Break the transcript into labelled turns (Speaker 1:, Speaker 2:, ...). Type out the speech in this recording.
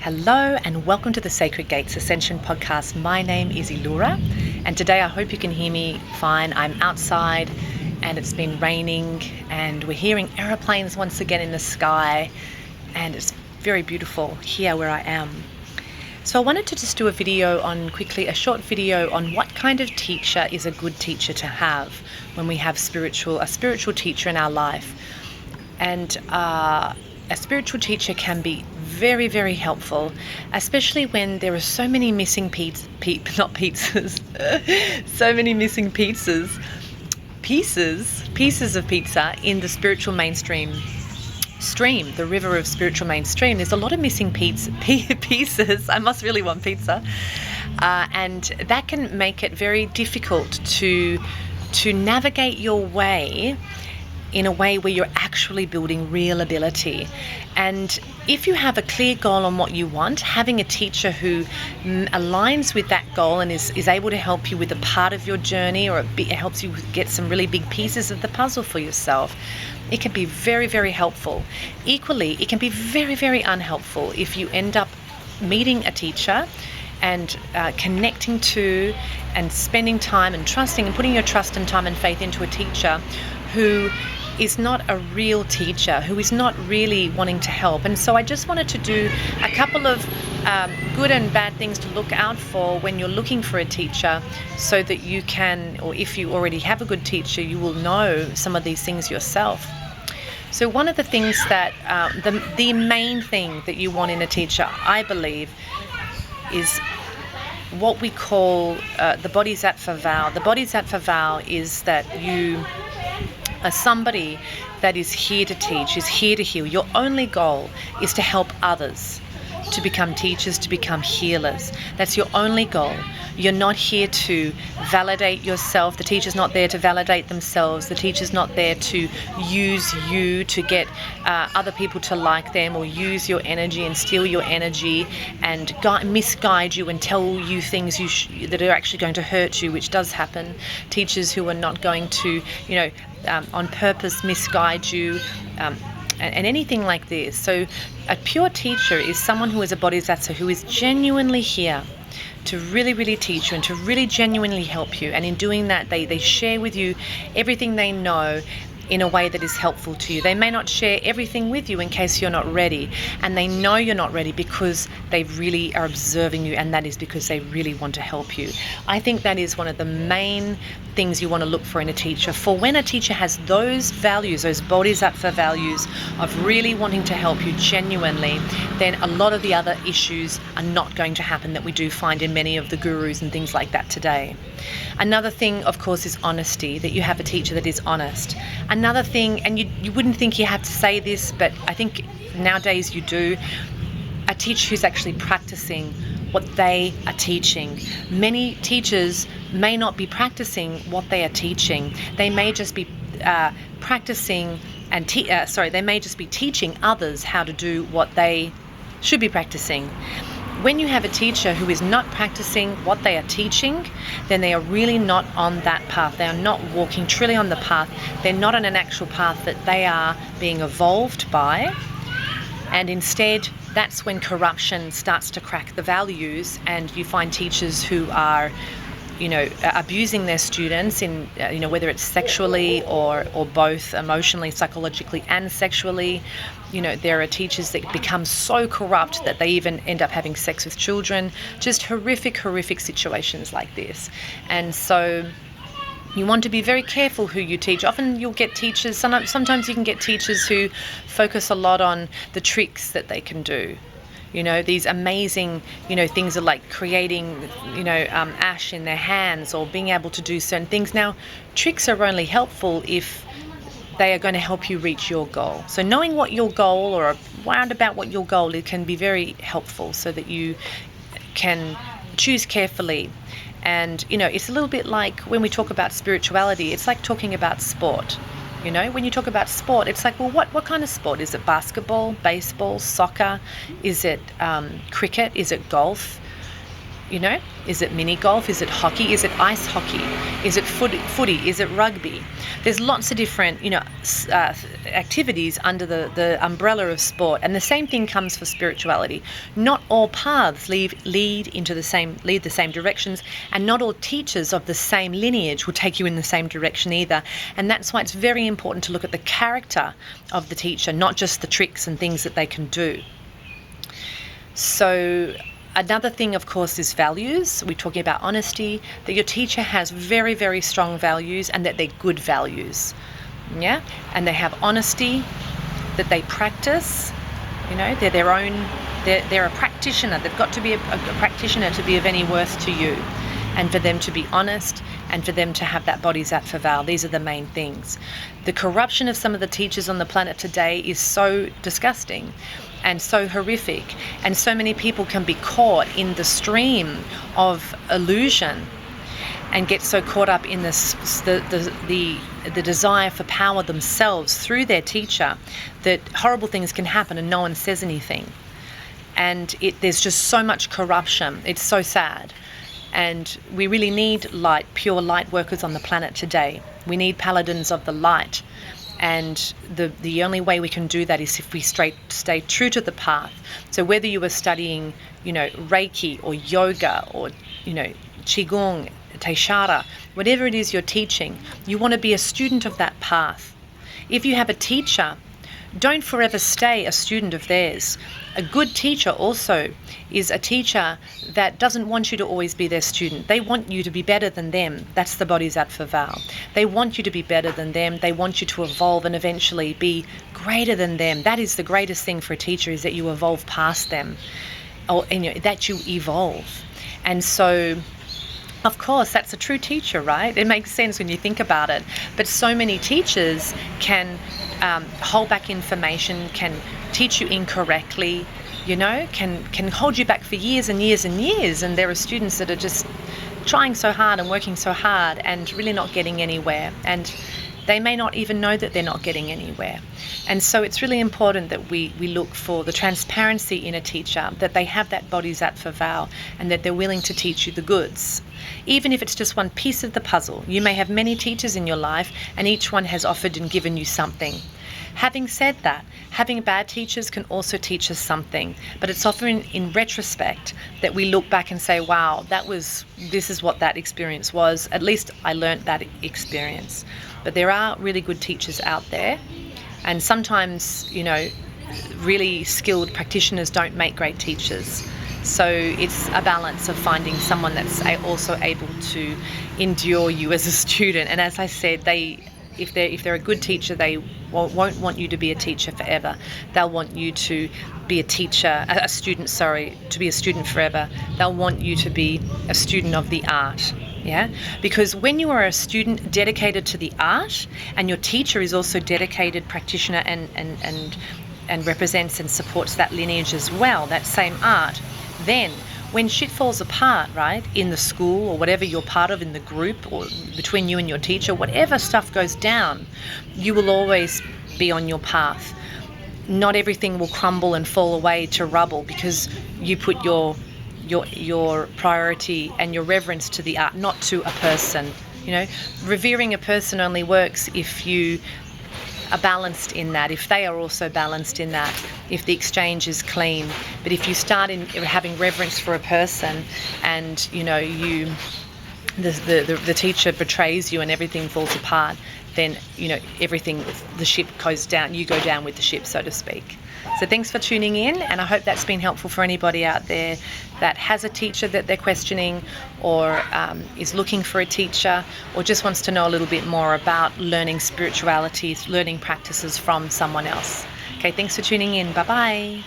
Speaker 1: Hello and welcome to the Sacred Gates Ascension podcast. My name is Illura and today I hope you can hear me fine. I'm outside and it's been raining and we're hearing aeroplanes once again in the sky and it's very beautiful here where I am. So I wanted to just do a short video on what kind of teacher is a good teacher to have when we have a spiritual teacher in our life. And a spiritual teacher can be very, very helpful, especially when there are so many missing pieces of pizza in the spiritual mainstream stream, the river of spiritual mainstream. There's a lot of missing pieces. I must really want pizza. And that can make it very difficult to navigate your way in a way where you're actually building real ability. And if you have a clear goal on what you want, having a teacher who aligns with that goal and is able to help you with a part of your journey, or it helps you get some really big pieces of the puzzle for yourself, it can be very, very helpful. Equally, it can be very, very unhelpful if you end up meeting a teacher and connecting to and spending time and trusting and putting your trust and time and faith into a teacher who is not a real teacher, who is not really wanting to help. And so I just wanted to do a couple of good and bad things to look out for when you're looking for a teacher, so that you can, or if you already have a good teacher, you will know some of these things yourself. So one of the things that, the main thing that you want in a teacher, I believe, is what we call the Bodhisattva vow. The Bodhisattva vow is that you are somebody that is here to teach, is here to heal. Your only goal is to help others to become teachers, to become healers. That's your only goal. You're not here to validate yourself. The teacher's not there to validate themselves. The teacher's not there to use you to get other people to like them, or use your energy and steal your energy and misguide you and tell you things that are actually going to hurt you, which does happen. Teachers who are not going to, on purpose misguide you, and anything like this. So a pure teacher is someone who is a bodhisattva, who is genuinely here to really, really teach you and to really genuinely help you. And in doing that, they share with you everything they know in a way that is helpful to you. They may not share everything with you in case you're not ready, and they know you're not ready because they really are observing you, and that is because they really want to help you. I think that is one of the main things you want to look for in a teacher. For when a teacher has those values, those bodhisattva values of really wanting to help you genuinely, then a lot of the other issues are not going to happen that we do find in many of the gurus and things like that today. Another thing, of course, is honesty, that you have a teacher that is honest. Another thing, and you wouldn't think you have to say this, but I think nowadays you do, a teacher who's actually practicing what they are teaching. Many teachers may not be practicing what they are teaching. They may just be practicing and they may just be teaching others how to do what they should be practicing. When you have a teacher who is not practicing what they are teaching, then they are really not on that path. They are not walking truly on the path. They're not on an actual path that they are being evolved by. And instead, that's when corruption starts to crack the values, and you find teachers who are abusing their students in, whether it's sexually or both, emotionally, psychologically, and sexually. There are teachers that become so corrupt that they even end up having sex with children. Just horrific situations like this. And so you want to be very careful who you teach. Often you'll get teachers, sometimes you can get teachers who focus a lot on the tricks that they can do. These amazing, things are like creating, ash in their hands, or being able to do certain things. Now, tricks are only helpful if they are going to help you reach your goal. So knowing what your goal, or around about what your goal is, can be very helpful, so that you can choose carefully. And, it's a little bit like when we talk about spirituality, it's like talking about sport. When you talk about sport, it's like, well, what kind of sport? Is it basketball, baseball, soccer? Is it cricket? Is it golf? Is it mini golf? Is it hockey? Is it ice hockey? Is it footy? Is it rugby? There's lots of different, activities under the umbrella of sport. And the same thing comes for spirituality. Not all paths lead the same directions, and not all teachers of the same lineage will take you in the same direction either. And that's why it's very important to look at the character of the teacher, not just the tricks and things that they can do. So another thing, of course, is values. We're talking about honesty, that your teacher has very, very strong values and that they're good values. Yeah? And they have honesty, that they practice, they're their own, they're a practitioner. They've got to be a practitioner to be of any worth to you. And for them to be honest, and for them to have that bodhisattva vow. These are the main things. The corruption of some of the teachers on the planet today is so disgusting and so horrific, and so many people can be caught in the stream of illusion and get so caught up in the desire for power themselves through their teacher that horrible things can happen and no one says anything. And there's just so much corruption. It's so sad. And we really need pure light workers on the planet today. We need paladins of the light. And the only way we can do that is if we stay true to the path. So whether you are studying, Reiki or yoga or, Qigong, Taishara, whatever it is you're teaching, you want to be a student of that path. If you have a teacher, don't forever stay a student of theirs. A good teacher also is a teacher that doesn't want you to always be their student. They want you to be better than them. That's the bodhisattva vow. They want you to be better than them. They want you to evolve and eventually be greater than them. That is the greatest thing for a teacher, is that you evolve past them, that you evolve. And so, of course, that's a true teacher, right? It makes sense when you think about it. But so many teachers can hold back information, can teach you incorrectly, can hold you back for years and years and years. And there are students that are just trying so hard and working so hard and really not getting anywhere. And they may not even know that they're not getting anywhere. And so it's really important that we look for the transparency in a teacher, that they have that bodhisattva vow and that they're willing to teach you the goods. Even if it's just one piece of the puzzle. You may have many teachers in your life and each one has offered and given you something. Having said that, having bad teachers can also teach us something, but it's often in retrospect that we look back and say, wow, this is what that experience was. At least I learnt that experience. But there are really good teachers out there, and sometimes, really skilled practitioners don't make great teachers. So it's a balance of finding someone that's also able to endure you as a student. And as I said, if they're a good teacher, they won't want you to be a teacher forever. They'll want you to be a student forever. They'll want you to be a student of the art. Yeah, because when you are a student dedicated to the art, and your teacher is also dedicated practitioner and represents and supports that lineage as well, that same art, then when shit falls apart, right, in the school or whatever you're part of in the group or between you and your teacher, whatever stuff goes down, you will always be on your path. Not everything will crumble and fall away to rubble because you put your priority and your reverence to the art, not to a person. Revering a person only works if you are balanced in that, if they are also balanced in that, if the exchange is clean. But if you start in having reverence for a person and the teacher betrays you and everything falls apart, then everything, the ship goes down, you go down with the ship, so to speak. So thanks for tuning in, and I hope that's been helpful for anybody out there that has a teacher that they're questioning, or is looking for a teacher, or just wants to know a little bit more about learning spirituality, learning practices from someone else. Okay, thanks for tuning in. Bye-bye.